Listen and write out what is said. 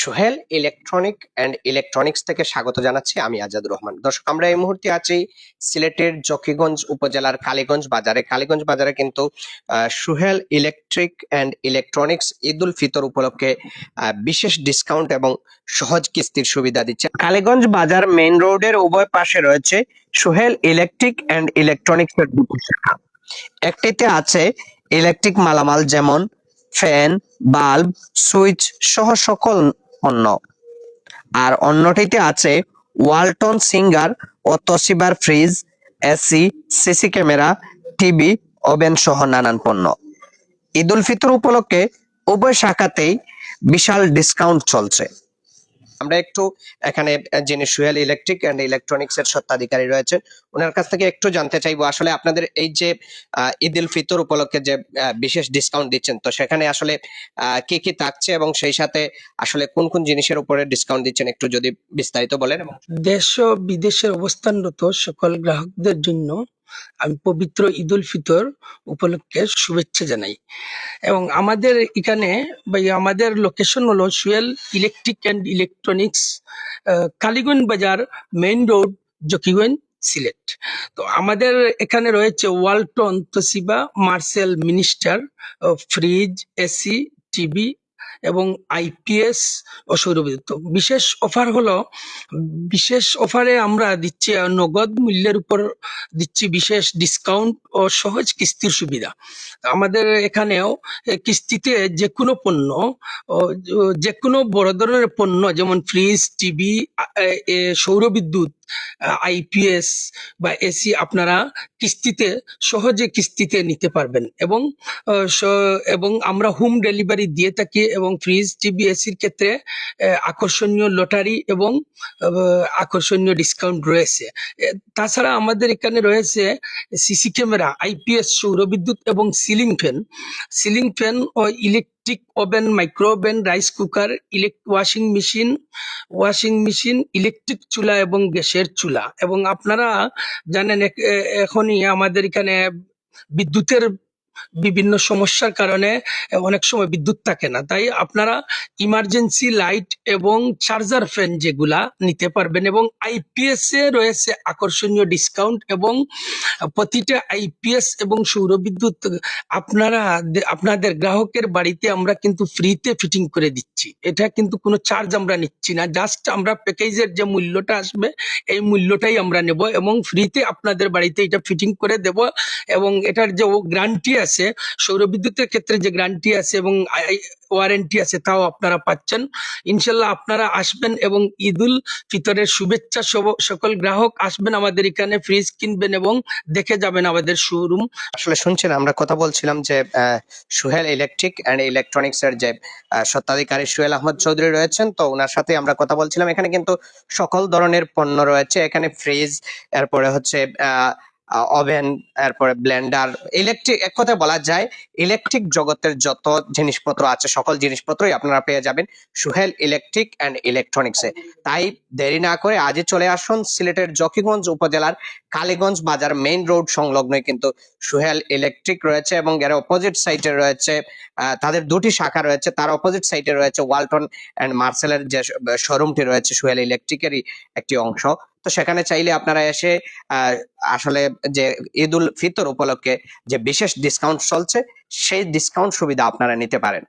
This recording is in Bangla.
সোহেল ইলেকট্রনিক অ্যান্ড ইলেকট্রনিক্স থেকে স্বাগত জানাচ্ছি। আমি আজাদ রহমান। দর্শক, আমরা এই মুহূর্তে আছি সিলেটের জকিগঞ্জ উপজেলার কালীগঞ্জ বাজারে। কালীগঞ্জ বাজারে কিন্তু Sohel electric and electronics Eid ul Fitr উপলক্ষে বিশেষ ডিসকাউন্ট এবং সহজ কিস্তির সুবিধা দিচ্ছে। কালীগঞ্জ বাজার মেইন রোডের উভয় পাশে রয়েছে সোহেল ইলেকট্রিক অ্যান্ড ইলেকট্রনিক্স এর দুটি শাখা। একটিতে আছে ইলেকট্রিক মালামাল যেমন ফ্যান, বাল্ব, সুইচ সহ সকল পণ্য, আর অন্যটিতে আছে ওয়ালটন সিঙ্গার ও তোশিবার fridge, AC, CC camera, TV, oven সহ নানান পণ্য। ঈদ উল ফিতর উপলক্ষে উভয় শাখাতেই বিশাল ডিসকাউন্ট চলছে। আমরা একটু এখানে যিনি সোহেল ইলেকট্রিক অ্যান্ড ইলেকট্রনিক্স এর স্বত্বাধিকারী রয়েছেন, ওনার কাছ থেকে একটু জানতে চাইবো আসলে আপনাদের এই যে ঈদ উল ফিতর উপলক্ষে যে বিশেষ ডিসকাউন্ট দিচ্ছেন, তো সেখানে আসলে কি কি থাকছে এবং সেই সাথে আসলে কোন কোন জিনিসের উপরে ডিসকাউন্ট দিচ্ছেন একটু যদি বিস্তারিত বলেন। এবং দেশ ও বিদেশে অবস্থানরত সকল গ্রাহকদের জন্য আমি পবিত্র ঈদ উল ফিতর উপলক্ষে শুভেচ্ছা জানাই। এবং আমাদের এখানে আমাদের লোকেশন হলো Sohel electric and electronics, Kaliganj বাজার, মেইন রোড, জকিগঞ্জ, সিলেট। তো আমাদের এখানে রয়েছে Walton, Toshiba, Marcel, minister, fridge, AC, TV এবং আইপিএস ও সৌরবিদ্যুৎ। বিশেষ অফারে আমরা দিচ্ছি নগদ মূল্যের উপর দিচ্ছি বিশেষ ডিসকাউন্ট ও সহজ কিস্তির সুবিধা। আমাদের এখানেও কিস্তিতে যে কোনো পণ্য, যে কোনো বড় ধরনের পণ্য যেমন ফ্রিজ, টিভি, সৌরবিদ্যুৎ, আইপিএস বা এসি আপনারা সহজে কিস্তিতে নিতে পারবেন। এবং আমরা হোম ডেলিভারি দিয়ে থাকি এবং ফ্রিজ, টিভি, এসির ক্ষেত্রে আকর্ষণীয় লটারি এবং আকর্ষণীয় ডিসকাউন্ট রয়েছে। তাছাড়া আমাদের এখানে রয়েছে সিসি ক্যামেরা, আইপিএস, সৌরবিদ্যুৎ এবং সিলিং ফ্যান ও electric oven, micro oven, rice cooker, washing machine, electric চুলা এবং গ্যাসের চুলা। এবং আপনারা জানেন এখনই আমাদের এখানে বিদ্যুতের বিভিন্ন সমস্যার কারণে অনেক সময় বিদ্যুৎ থাকে না, তাই আপনারা ইমার্জেন্সি লাইট এবং চার্জার ফ্যান যেগুলা নিতে পারবেন। এবং আইপিএস এ রয়েছে আকর্ষণীয় ডিসকাউন্ট এবং প্রতিটা আইপিএস এবং সৌরবিদ্যুৎ আপনাদের গ্রাহকের বাড়িতে আমরা কিন্তু ফ্রিতে ফিটিং করে দিচ্ছি। এটা কিন্তু কোনো চার্জ আমরা নিচ্ছি না, জাস্ট আমরা প্যাকেজের যে মূল্যটা আসবে এই মূল্যটাই আমরা নেব এবং ফ্রিতে আপনাদের বাড়িতে এটা ফিটিং করে দেব। এবং এটার যে গ্যারান্টি আছে, সৌরবিদ্যুতের ক্ষেত্রে যে গ্যারান্টি আছে এবং ওয়ারেন্টি আছে তাও আপনারা পাচ্ছেন। ইনশাল্লাহ আপনারা আসবেন এবং ঈদ উল ফিতরের শুভেচ্ছা। সকল গ্রাহক আসবেন আমাদের এখানে, ফ্রিজ কিনবেন এবং দেখে যাবেন আমাদের শোরুম। আসলে শুনছেন, আমরা কথা বলছিলাম যে সোহেল ইলেকট্রিক অ্যান্ড ইলেকট্রনিক্স এর যে স্বত্বাধিকারী সোহেল আহমদ চৌধুরী রয়েছেন, তো ওনার সাথে আমরা কথা বলছিলাম। এখানে কিন্তু সকল ধরনের পণ্য রয়েছে, এখানে ফ্রিজ, এরপরে হচ্ছে ওভেন, এরপরে ব্লেন্ডার, ইলেকট্রিক, এক কথায় বলা যায় ইলেকট্রিক জগতের যত জিনিসপত্র আছে সকল জিনিসপত্রই আপনারা পেয়ে যাবেন সোহেল ইলেকট্রিক অ্যান্ড ইলেকট্রনিক্সে। তাই দেরি না করে আজই চলে আসুন সিলেটের জকিগঞ্জ উপজেলার কালীগঞ্জ বাজার মেইন রোড সংলগ্নই কিন্তু সোহেল ইলেকট্রিক রয়েছে এবং এর অপোজিট সাইডে রয়েছে তাদের দুটি শাখা রয়েছে। তার অপোজিট সাইডে রয়েছে ওয়ালটন অ্যান্ড মার্সেলের যে শোরুমটি রয়েছে সোহেল ইলেকট্রিকেরই একটি অংশ। তো সেখানে চাইলে আপনারা এসে আসলে যে ঈদ উল ফিতর উপলক্ষে যে বিশেষ ডিসকাউন্ট চলছে সেই ডিসকাউন্ট সুবিধা আপনারা নিতে পারেন।